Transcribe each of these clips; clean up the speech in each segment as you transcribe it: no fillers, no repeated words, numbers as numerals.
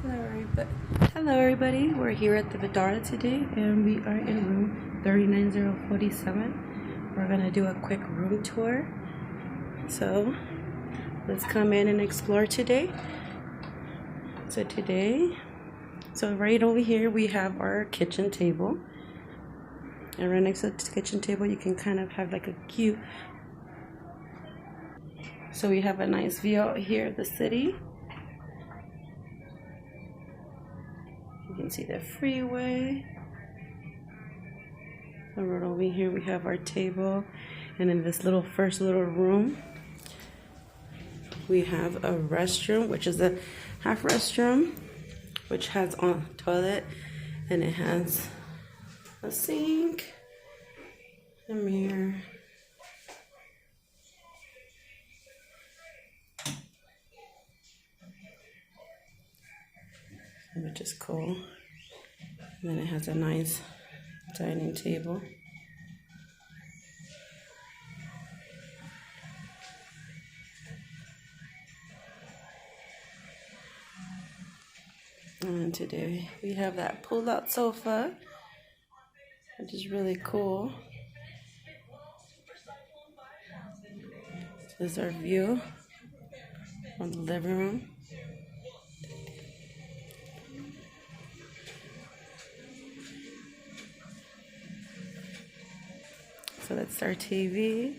Hello everybody. We're here at the Vdara today and we are in room 39047. We're gonna do a quick room tour. So let's come in and explore today. So right over here we have our kitchen table. And right next to the kitchen table you can kind of have like a cute. So we have a nice view out here of the city. You can see the freeway. And right over here we have our table, and in this first little room we have a restroom, which is a half restroom, which has a toilet, and it has a sink, a mirror, which is cool. And then it has a nice dining table. And today we have that pull-out sofa, which is really cool. This is our view from the living room. So that's our TV,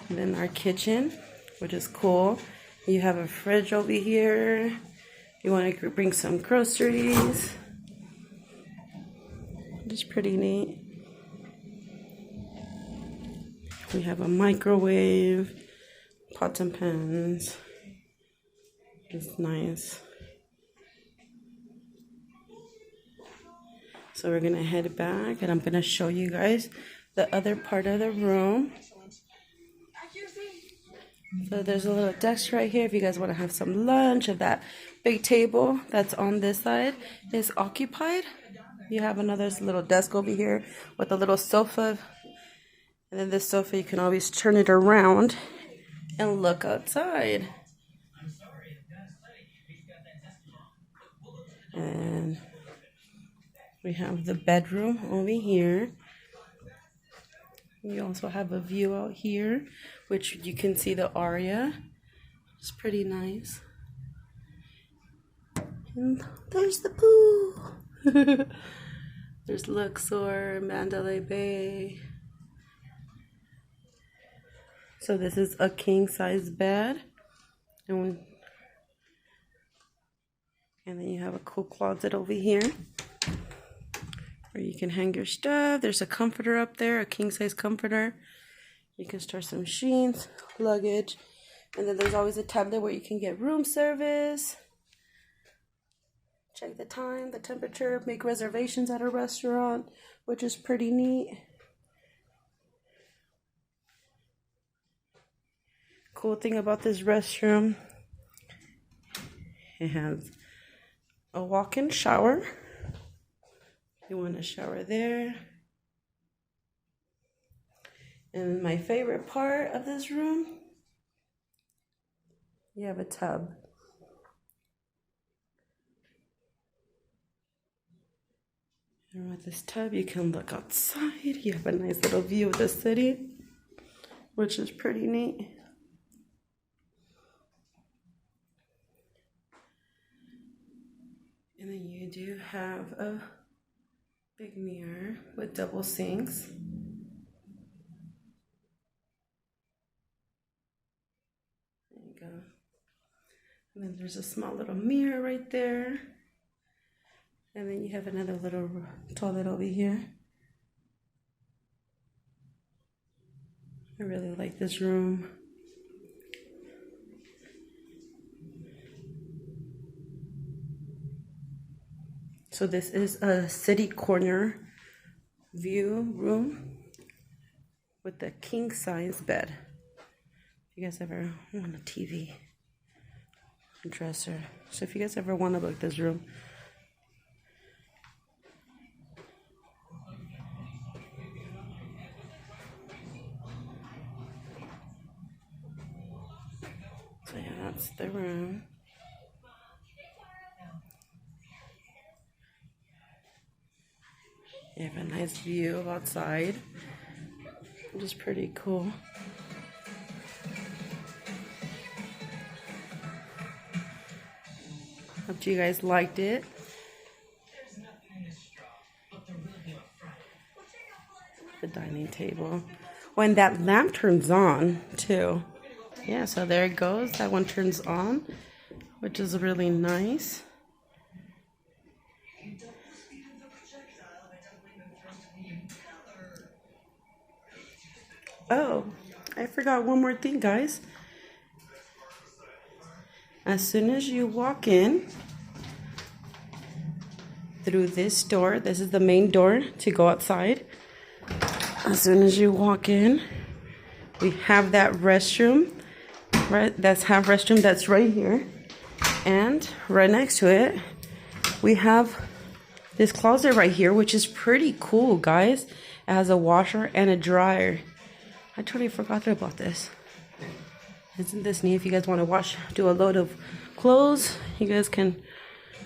and then our kitchen, which is cool. You have a fridge over here. You want to bring some groceries. It's pretty neat. We have a microwave, pots and pans. It's nice. So we're gonna head back and I'm gonna show you guys the other part of the room. So there's a little desk right here if you guys want to have some lunch. If that big table that's on this side is occupied, you have another little desk over here with a little sofa. And then this sofa, you can always turn it around and look outside. And we have the bedroom over here. We also have a view out here, which you can see the aria. It's pretty nice. And there's the pool. There's Luxor, Mandalay Bay. So this is a king-size bed. And then you have a cool closet over here where you can hang your stuff. There's a comforter up there, a king-size comforter. You can store some sheets, luggage. And then there's always a tablet where you can get room service. Check the time, the temperature, make reservations at a restaurant, which is pretty neat. Cool thing about this restroom, it has a walk-in shower. You want to shower there. And my favorite part of this room, you have a tub. And with this tub, you can look outside. You have a nice little view of the city, which is pretty neat. And then you do have a big mirror with double sinks. There you go. And then there's a small little mirror right there. And then you have another little toilet over here. I really like this room. So this is a city corner view room with a king-size bed. If you guys ever want a TV, a dresser. So if you guys ever want to book this room, so yeah, that's the room. You have a nice view of outside, which is pretty cool. Hope you guys liked it. The dining table. When that lamp turns on too. Yeah, so there it goes. That one turns on, which is really nice. Oh, I forgot one more thing, guys. As soon as you walk in through this door, this is the main door to go outside. As soon as you walk in, we have that restroom, right? That's half restroom that's right here. And right next to it, we have this closet right here, which is pretty cool, guys. It has a washer and a dryer. I totally forgot about this. Isn't this neat? If you guys want to do a load of clothes, you guys can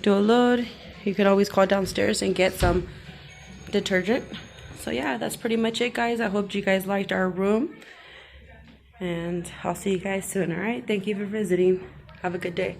do a load. You could always call downstairs and get some detergent. So yeah, that's pretty much it, guys. I hope you guys liked our room. And I'll see you guys soon, alright? Thank you for visiting. Have a good day.